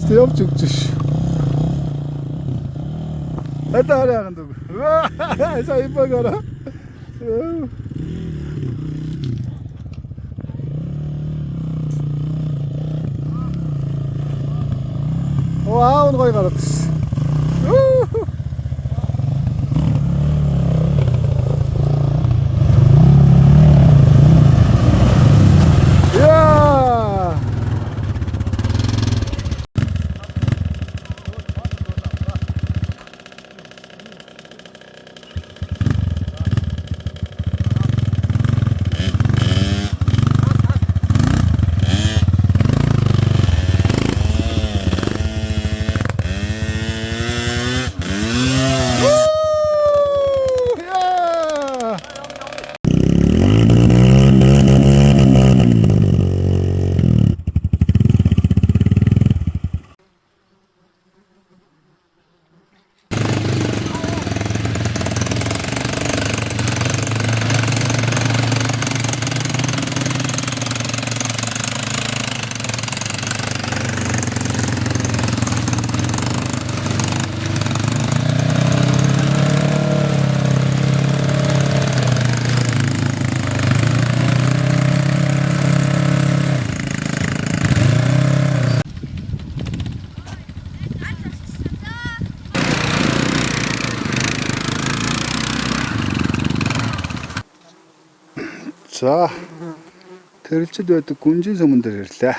Явж өгч ш. Атаараа гэнэ. Ваа, сайпагара. Вау, гой гараад. За тэрэлцэд байдаг гүнжин сүмэн дээр ирлээ.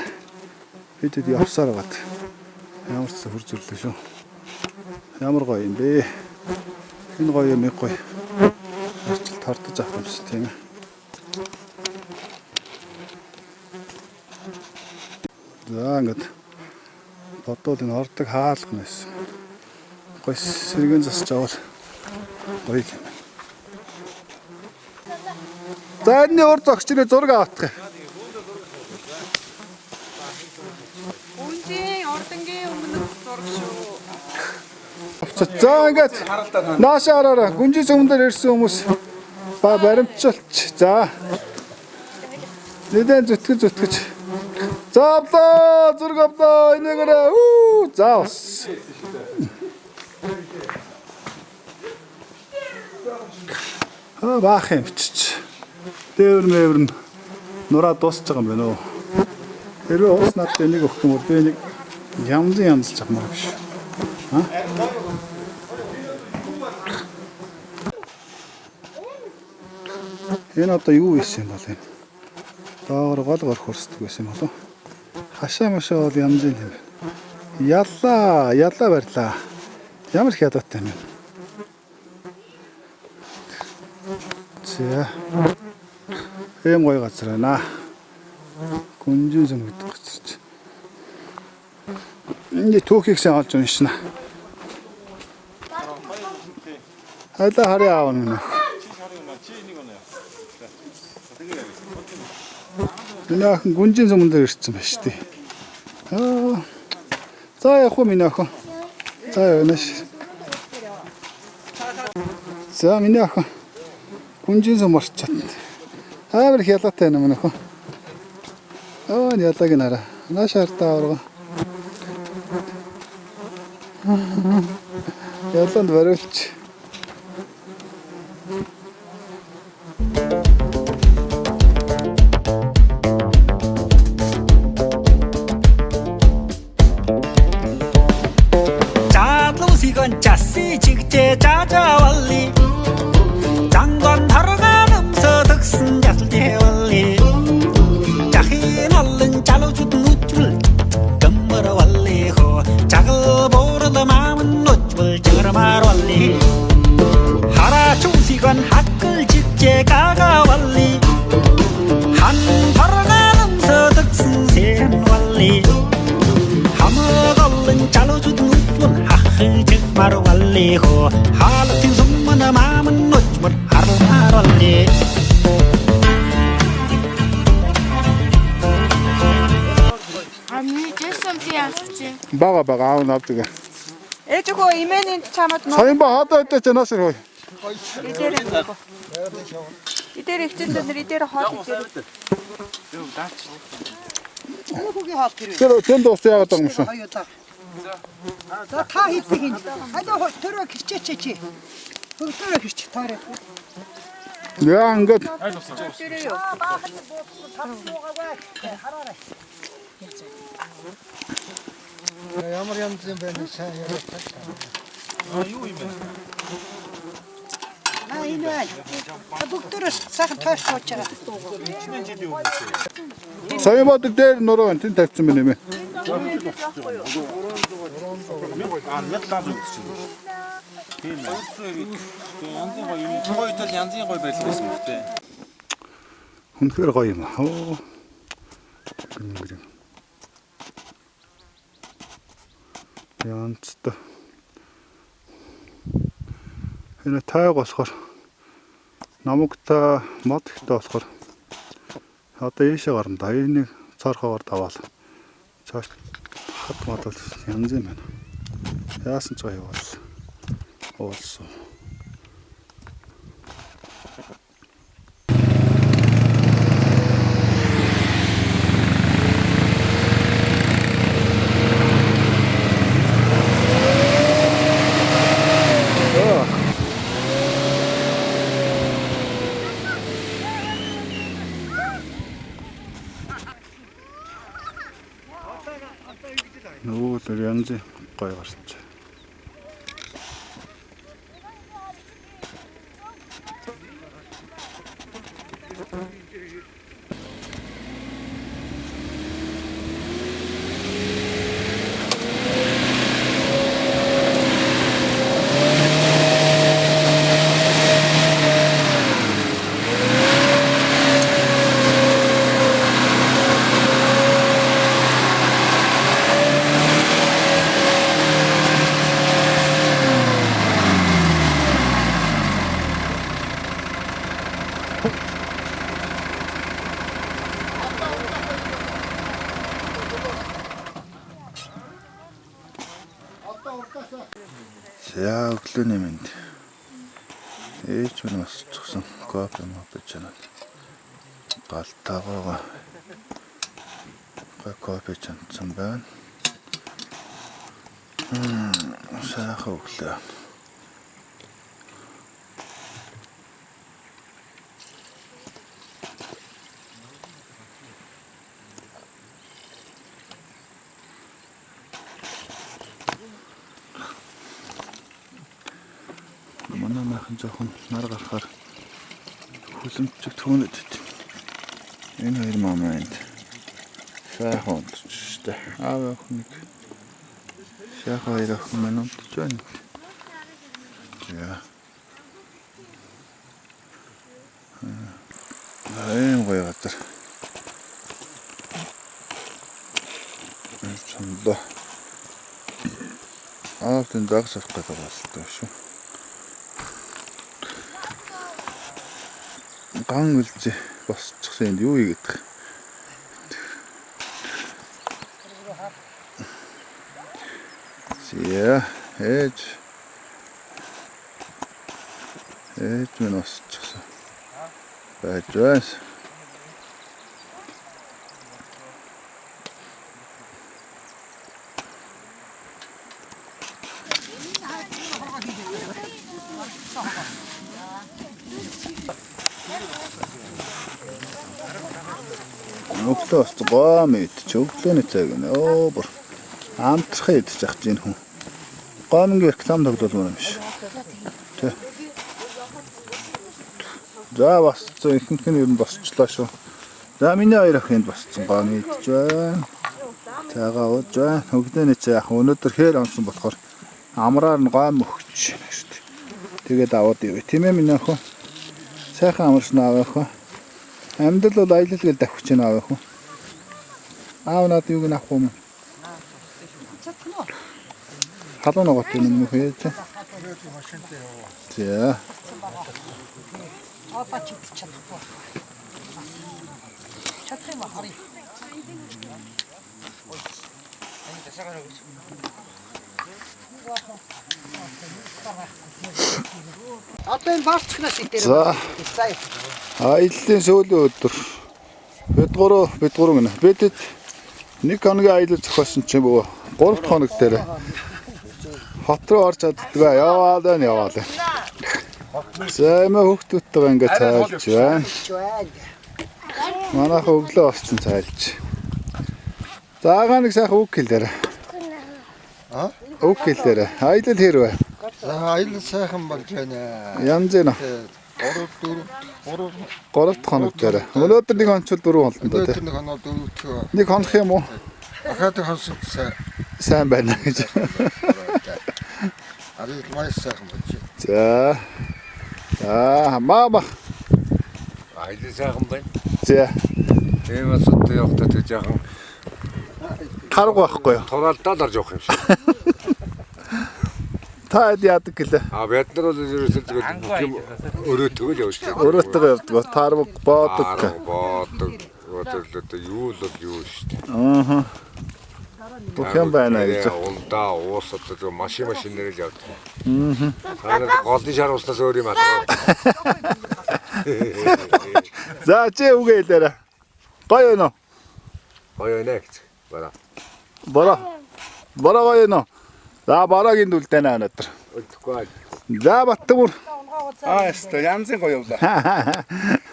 Бид явсаар гад. Ямар ч хурж ирлээ шүү. Ямар гоё юм бэ? Энэ гоё юм гоё. Арчил тартаж авах юмс тийм ээ. За ингээд бодвол энэ ордог хаалга нэс. Гоё сэргэн засч авал гоё юм. За энэ уур зогсчны зураг авах. Үнэн ордонгийн өмнөх зураг шүү. За ингээд наашаа хараарай. Гүнжин сүмэн дээр ирсэн хүмүүс баримтчилж. За. Нэгэн зүтгэж. За авлаа, зураг авлаа. Энэгээрээ. За бас. Баах юм чич. Дээвэр мэвэр нь нураа дуусч байгаа юм байна уу? Хэрвээ уус надад энийг өгөх юм бол би нэг янз чамаар биш. Энэ одоо юу ийсэн юм бол энэ? Доогор гол хөрсдөг байсан юм болов? Хашаа машаа бол янз юм. Ялла барьлаа. Ямар их ядаатай юм бэ? За. Эм гоё газар байна. Гүнжин сүм гэдэг газар чи. Энд түүхийг сайн олж уншина. Хайла хараа аав нь. Энэ ах гүнжин сүмэн дээр ирсэн байна шүү дээ. За яг хөө минь ах. За яанаш. За минь ах. Гүнжин сүм орчод. Амар их ялаатай юм нөх. Ялааг нь хараа. Наашаартаа орго. Яланд барилч. 자루시건 자씨 직제 자자월리 장관 다뤄가면서 덕슨 자슬대월리 자힌 얼른 잘라주던 우쭐 금머러 월리호 작을 보르다 마음은 우쭐 저러말 월리 하라 중시건 학글 직제 가가 월리 한 다뤄가면서 덕슨 샘 월리 하먹 얼른 잘라주던 우쭐 하흐 정말 월리호 하르팅 숨은 마음은 우쭐 하루말 월리 Бага аав нь авдаг. Ээжгөө имээний чамд нөө Саяхан ба хадаа өдөөч нас руу. идээр ихчэн дээр идээр хоол идээр. Хүүгийн хаалт хэрэг. Тэр тэнд дуусах яагаад байгаа юм шиг. За та хийдэг юм. Хадаа төрөө гэрчээч чи. Төрөө гэрч таарай. Яа ингээд Тэрээ юу? Ямар янз юм бэ сайн яриад таа. Юу юм бэ? Энэ байна. Бүгдээрээ сайхан тойрч сууж байгаа. Ичнэ жилийн өмнө. саяхан ба дээр нуруу тэнд тавьсан байна юм. Метлаа зүгч. Тийм. Янзын гоё юм. Гоёдол янзын гоё байсан гэдэг. Үнэхээр гоё юм. Оо. Гүн. Янцтай. Энэ тайг болохоор намагта мод ихтэй болохоор одоо ийшээ гарна да. Энийг цаорхоор даваал. Цааш хат модол янз юм байна. Яасан ч гоё бол. Уулсан. Нүүл янз гоё гарч. За өглөөний мэнд. Ээж минь бас цогсон кофе мопж чанаа. Галтаагаа кофе чансан байна. Сайхан өглөө. Манай махан жоохон нар гарахаар хүлэмжиг түүнэд байт. Энэ хоёр момент сайхан унтчихжээ. Аав охиныг сайхан хоёр охин маань унтж байна. Яа. Ийм гоё газар. Чамдаа. Тэн дагс авах гэдэг болтой шүү. Ган үлзээ босчихсан энд юу ийгээд. Зя ээж минь босчихсан. Байж байна. Өглөө бас гоо мэд ч өглөөний цаг нэ. Оо бүр амтрах идэж ах чинь хүн. Гомгийн реклам тоглоул юм биш. Тэ. За бас ихэнх нь ер нь босчлаа шүү. За миний хоёр охинд босцсон гоо мэдж байна. Цагаа ууж байна. Өглөөний цай яг өнөөдөр хээр онсон болохоор амраар нь гом өгч байна шүү дээ. Тэгээд аваад ивэ. Тийм ээ миний охин. Сайхан амарсан аав охин. Амьдал бол аялал гэл давхиж байна аав охин. Аав надад юуг нь авах юм? Халуун ногоот юм уу хийж. За. Апа чи чадахгүй. Чадах юм харъя. Одоо энэ баарцгнаас идээр. За. За. Аяллаа сүүлийн өдөр. Бид гурав гэнэ. Бидэд нэг хоногийн аялал зохиосон чинь бөө 3 хоног дээр хот руу орж чаддгаа яваад байна. За эмээ хүүхдүүдтэйгээ ингээд цайлж байна. Манайха өглөө осцсон цайлж. Заагаа нэг сайхан үг хэлээрэй. Үг хэлээрэй. Аялал хэрвээ. Аялал сайхан болж байна. Янз энэ 3 хоног дээр. Өнөөдөр нэг хонцол 4 болно доо тий. Нэг хоног 4 Нэг хонох юм уу? ахаад хонсон Сайн байна гэж. аялал маш сайхан болж За. байна. Мама. Аялал сайхан байна. За. Тиймээс одоо явахдаа тэг яахан Харга байхгүй юу? тураалдаад орж явах юм шиг. Та яадаг гэлээ. Бид нар бол ерөөсөө тэгээд бүх юм өрөөтгөө л явж шүү. Өөрөөтөө явдаг. Таармаг боодог. Боодог. Одоо юу л юу шүү. Аа. Бүх юм байна гэж. Ундаа уус одоо машин нэрэл явдаг. Аа. Голын шар уснаас өөр юм аа. За чи үгээ хэлээрэй. Гоё нөө. Гоё нэгт. Бороо гоё нөө. За бараагийн дүлдэнэ өнөөдөр. Өдөргүй. За Баттамүр. Яста янзын гоё явлаа.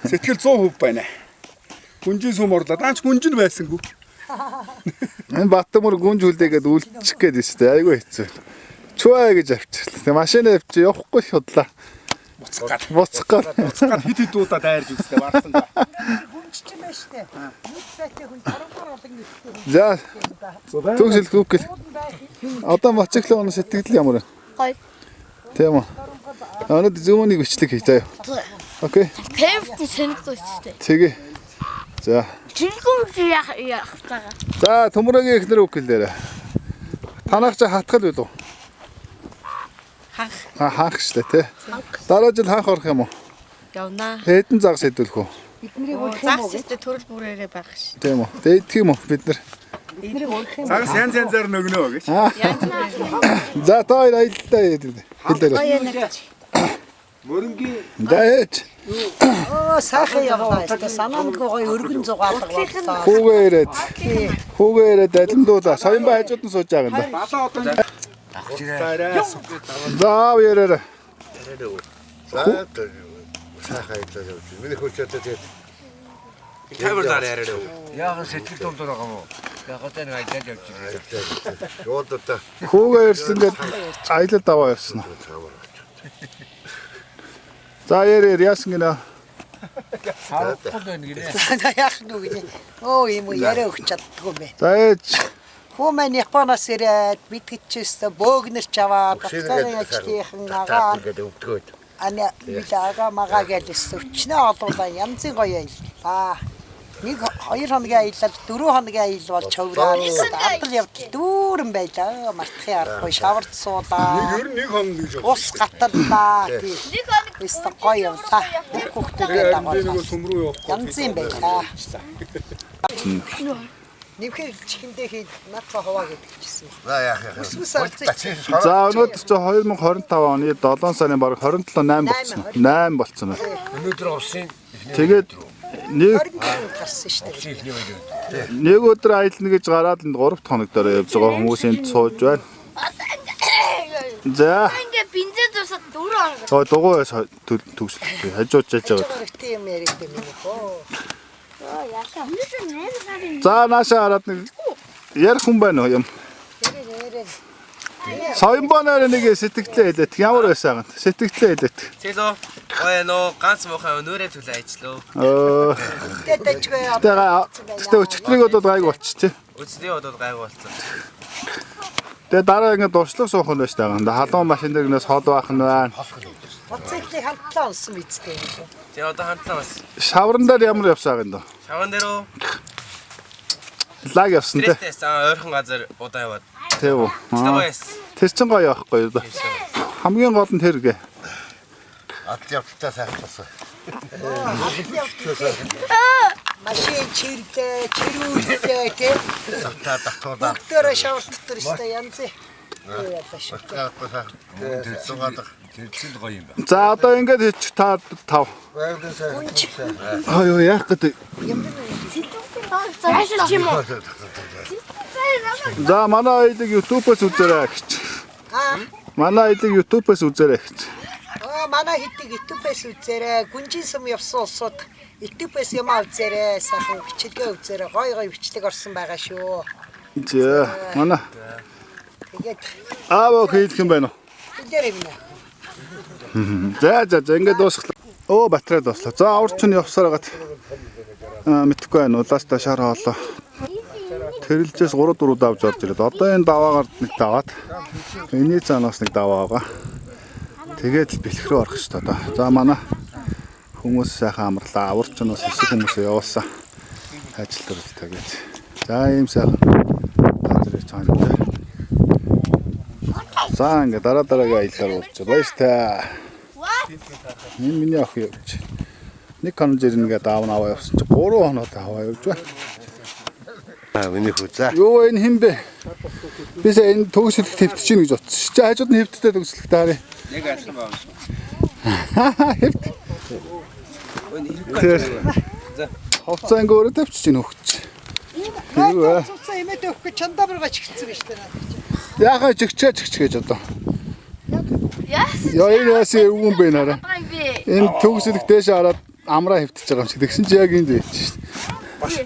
Сэтгэл 100% байна. Гүнжин сүм орлоо. Даанч гүнжин байсангүй. Энэ Баттамүр гүнж хүлээгээд үлчих гээд өстэй. Айгүй хэцүү. Чуаа гэж авчихлаа. Тэг машин авч явахгүй худлаа. Буцах гад. Хит удаа дайрж үзтээ барсан. Хүнч юм байна штэ. Нэг сайтын хүн тарангуй олон нэртэй. За. Төгсөл гүгэл. Одоо моцоглоо өнө сэтгэл ямар вэ? Гоё. Тийм үү. Өнөөдөр зүүнийг бичлэг хий заяа. Окей. Певт сонирхолтой. Тэгээ. За. Чингүү яах тага. За төмрөгийн эхнэр үг хэлээрэй. Танах чи хатгал билүү? Ханх. Ханх штэ тий. Дараа жил ханх орох юм уу? Явнаа. Хэдэн заг сэдвэлэх үү? Загс өстө төрөл бүрээрээ байх ш. Тийм үү. Тэгээд идэх юм уу бид нар? Цагаас янзаар нөгнөө гэж. За та хоёр аялалдаа хэлээрэй. Мөрөнгийн Дайч. Сайхан явлаа штэ. Санаандгүй гоё өргөн зугаалга боллоо. Хүүгээ ирээд алимдуулаа. Соёнбай хажууд нь сууж байгаа юм да. балаа одоо За яраарай. Сайхан аялал явж байна. Миний хурц одоо тэгээд Тавирдаар яриа. Яагаад сэтгэл дундуур байгаа юм уу? Яагаад энэ аялал явж байгаа. шууд одоо Хүүгээ ирсэн гээд аялал даваа явсан. За яасан гинэ. Яах нүг. Оо юм яриа өгч чаддгүй юм бэ. За ээж. Хүмүүс Японоос ирээд бид гिचээсээ бөөгнөрч аваад батгарын ажлынхан нагаа тэгээд өвдгөөд. ана видаага магаа гэлээс өчнөө олуулаа янзын гоё аяллаа. Нэг 2 хоногийн аялал 4 хоногийн аялал бол човраад адал явдал дүүрэн байлаа. Мартахын аргагүй шавард суулаа. ер нь нэг хоног гэж Ус гаталлаа. Өстө гоё явлаа. Хүүхдүүдээ дагуулсан. сүм рүү явах. Янзын байлаа. Нэмхээ чихэндээ хэд надад хаваа гэдэгчсэн. За яах яах. Үсвэс арцыг. За өнөөдөр чи 2025 оны 7 сарын бараг 27 8 болсон. 8 болсон байна. Өнөөдөр усын Тэгээд нэг гарсан шүү дээ. нэг өдөр аялна гэж гараад энд 3 хоног дараа явж байгаа хүмүүс энд сууж байна. За. Ингээ бензин дуусаад 4 хоног. За дугуй төгсөлтэй хажууд жааж байгаа. Тийм яриад юм уу? Яашаа. Өнөөдөр нэр сарын. За наашаа хараад нэг ярих хүн байна уу юм? Соёнбоноор нэг сэтгэлээ хэлээд ямар байсан гэнэ? Сэтгэлээ хэлээд. Зэлөө. Ой нөө ганц муухан өнөөрөө төлөө ажиллаа. Тэтэжгүй яа. Тэгтээ өчтөрийг одоо гайг болчих тий. Өчтөрийн удаад гайгүй болцсон. Тэгээ дараа ингэ дуршлаг суух нь байж байгаа. Халуун машин дээр гнээс хол байх нь байна. Моцикли хамтлаа унсан мэдтэй. Тэгээ одоо хамтлаа бас. Шавран дээр ямар явсаа гэнэ? Шаван дээрөө Лаг явсан тий. стресстэй ойрхон газар удаа яваад. Тэг үү. Стабайс. Тэр чин гоё байхгүй юу? Хамгийн гол нь тэр гээ. Адал явдалтай сайхан болсон. машин чирлээ, чирүүлээ тий. Татуудаа. Бүгдээрээ шавар дотор өстэй янз. Яалаа шүү. Тэрчил гоё юм байна. За одоо ингээд хийчих та 5. Ой яах гэдэг. Зайшил ч юм уу? За манай аялыг YouTube-аас үзээрэй гэж. Манай аялыг YouTube-аас үзээрэй гэж. Манай хэдийг YouTube-ээс үзээрэй. Гүнжин сум явсан улсууд YouTube-ээс юм үзээрэй. Сайхан бичлэгээ үзээрэй. Гой бичлэг орсон байгаа шүү. За манай Тэгээд аав хийх юм байна уу? хэлээрэй минь. За ингээд дуусглаа. Оо батарей дууслаа. За урчин явсараад мэдхгүй байна. Улаастаа шар хоолоо. Тэрэлжээс 3-4 давж орж ирээд одоо энэ даваагаар нэг даваад энэний цаанаас нэг даваа байгаа. Тэгээд л бэлэг рүү орох шүү дээ. За манай хүмүүс сайхан амарлаа. Урчнаас хэсэг хүмүүсээ явуулсан. Ажил төрөлтэй гэж. За ийм сайхан газар ирж байгаа юм. За ингээд дараагийн аяллаар болж байна шүү дээ. Энэ миний ах явж. Нэг хоног ирнэгээ даавна аваа явсан чи 3 хоноод аваа явж байна. Миний хүзээ. Юу энэ хин бэ? Бисаа энэ төгсөлт хэвтэж чинь гэж бодсон. Чи хажууд нь хэвттэй төгсөлт таарэ. Яг адилхан байгаа юм шиг. Хэвт. Өн хэрэг За. Хувцас ингээ өөрөө тавьчих чинь хөгч. Юу вэ? Цуцаа имэд өгөх чандабарга чигцсэн биш үү надад. Яхаа чигчээж одоо. Яасан. Яа энэ яасан өвгөн бэ нараа. би. Энэ төгсөлт дээш хараад амраа хэвтэж байгаа юм шиг. Тэгсэн чи яг энд байж шээ.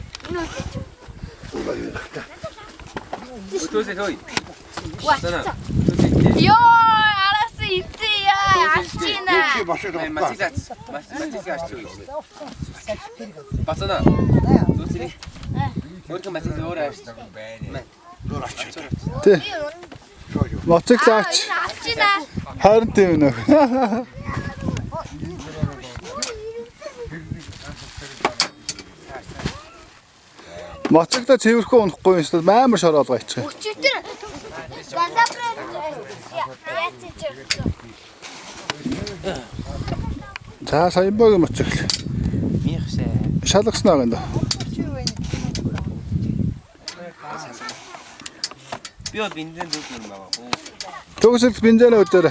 Төсөө хөөе. Йоо, арасы итээ ачина. Матигаач. Матигаач юу? Бацана. Төсөө. Өөрхөн матиг өөрөө ааш. Тэ. Моциклаач. Ачина. Харин тийм нөх. Моцигта цэвэрхүү унахгүй юм шүү дээ. Амар шороолгоо ичгээ. Өчигдөр. Залабраа. Яачих чи. За саянбогийн моцигл. Михсэ. Шалгаснаа гэнэ. Би од бинзин дүүх юм байгаа. Төгсөл бензин өдөр.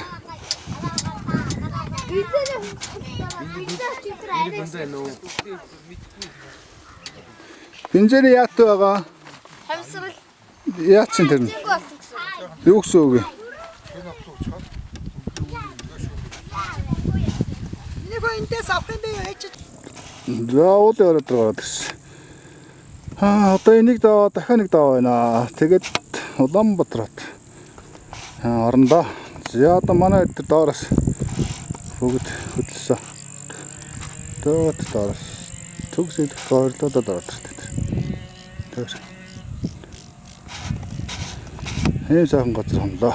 Бензин яат байгаа. Хамсрал. Яат чинь тэр нь. Юу гэсэн үг вэ? Нэг энэс авах юм бэ яаж? За уулын ороод гараад ирсэн. Одоо энийг даваа дахиад нэг даваа байна. Тэгээд Улаанбаатарт орондоо. За одоо манай эдгээр доороос бүгд хөдлөсөн. Доороос төгсөд хойрлоо дороод ирсэн. Тэр. Энэ сайхан газар хонлоо.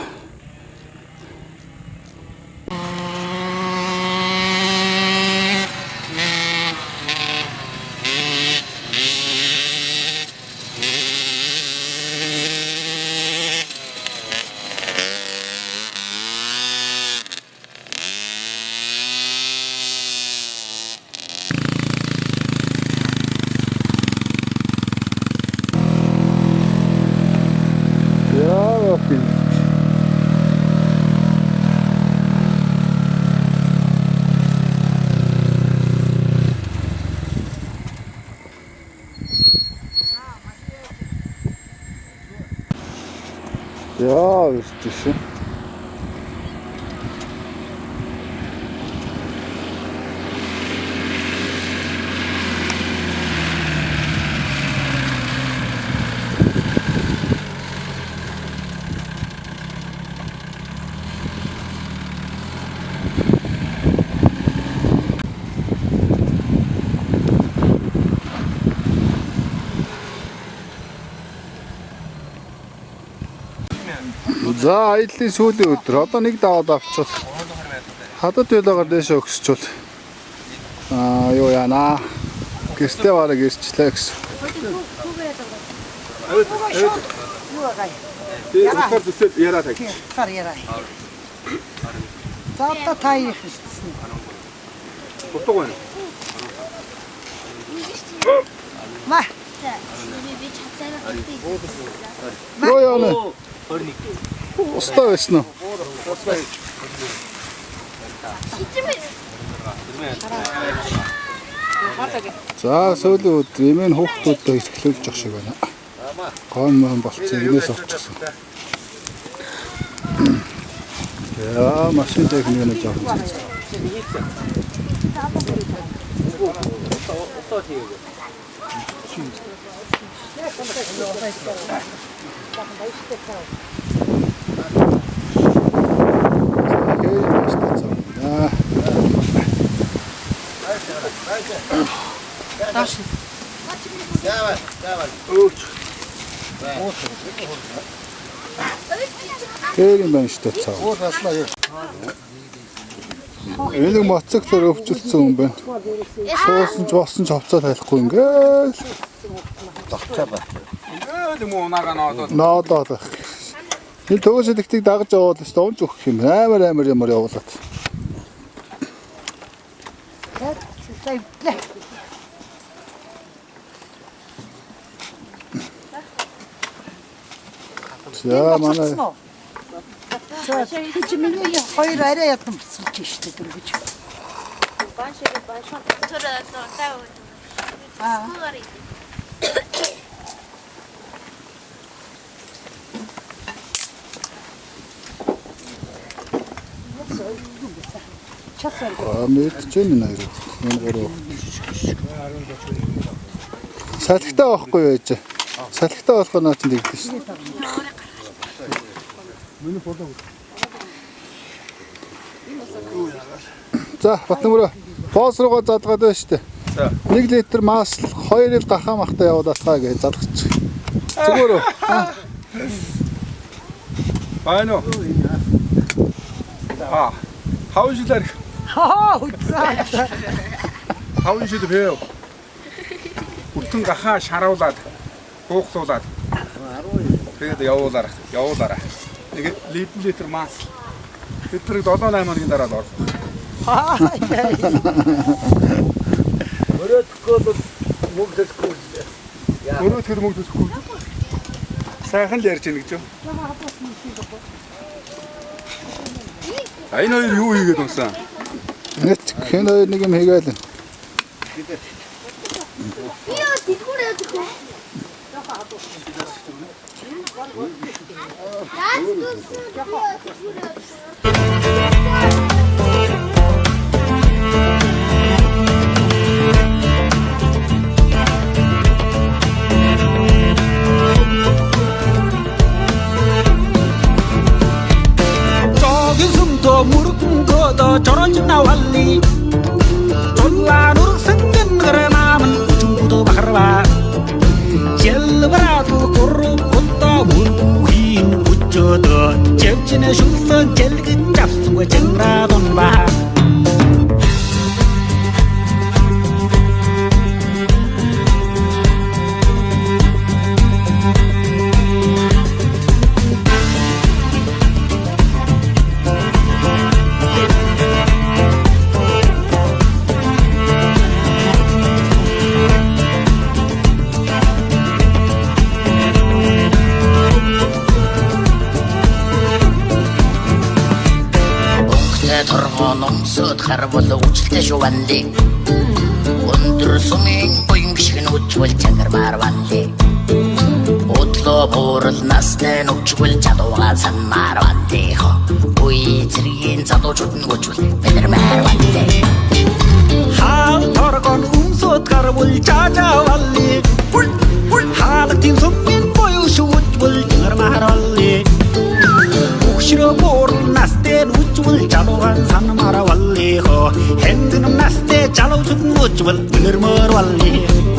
Ja, ist das schön. За аяллаа сүүлийн өдөр одоо нэг даваад авчвал хадад байлаагаар дэше өгсчүүл юу яана гэртээ бараг ирчлээ гэсэн. Тэгэхээр зүсэл яраа таг. Хар яраа. За одоо таих шсэн. Утга байна. Ма. Би чатаараа Юу яана? Устаа байсан уу? За сүүлийн өдөр эмээ хүүхдүүдтэй ихлүүлж явах шиг байна. Гон мөн болцсон энэс авчихсан. Яа машин техник нэг жоо. Кэрийн байна шүү дээ цаа. Энэ моцогтөр өвчлөсөн юм байна. Суусан ч болсон ч хувцас тайлахгүй ингээл. Тогтоо ба. Ийм унаага Ноодоод байх. Энэ төгөөс идэгтийг дагаж яваад л унж өгөх юм. Амар ямар явуулаад. За манай Чи миний хоёр арай ядсан бицэлж штэ дөрвөж. мэдчихээн нэр. Энэ гурав. Салхитай байхгүй юу ээж? Салхитай болох нь ч дэгдэж шүү. За Батнамөрөө боос руугаа задгаад байна шүү дээ. 1 литр мас 2 ил гахаа махтай явуулаад таа гэж задгач. Зүгээр үү? Байна уу? Хавж илэр. Үцээ. Хавж илэр бэв. Бүтэн гахаа шаруулаад хуухлуулаад. Тэгээд явуулаарай. Нэг литр мас. Литрийг 7-8 хоногийн дараа л орсон. Өрөөдгөө мөгдөхгүй. Өрөөдгөө мөгдөхгүй. Сайхан л ярьж ийн гэж юу? Энэ хоёр юу хийгээд унсан? Нэг хэн хоёр нэг юм хийгээл. Яа, тэгүрээ тэггүй. 무릎도 저런지나 walli 졸라누르 생긴 그래 마음은 우중부도 바라봐 젤브라도 고르 본다 무휘인 우쩌도 잽진의 슈선 젤그 잡수고 쟁라돈 봐 넘서 가르볼로 우칠때 쇼완리 온들 수밍 보임 기식은 우추을 장gar 마르완리 오틀로 보를 나스네 녹축을 자도가 산 마르완리 우이 지리인 자도 줬는 우추을 베들 마르완리 하루 털어건 음소 가르볼 자자완리 하루 딘 수밍 보유시 우추을 장gar 마르완리 싫어 보를 나스때 우쭈을 자도간 산 마라 walli ho 핸드는 나스때 잘로 죽는 우쭈을 늘머 walli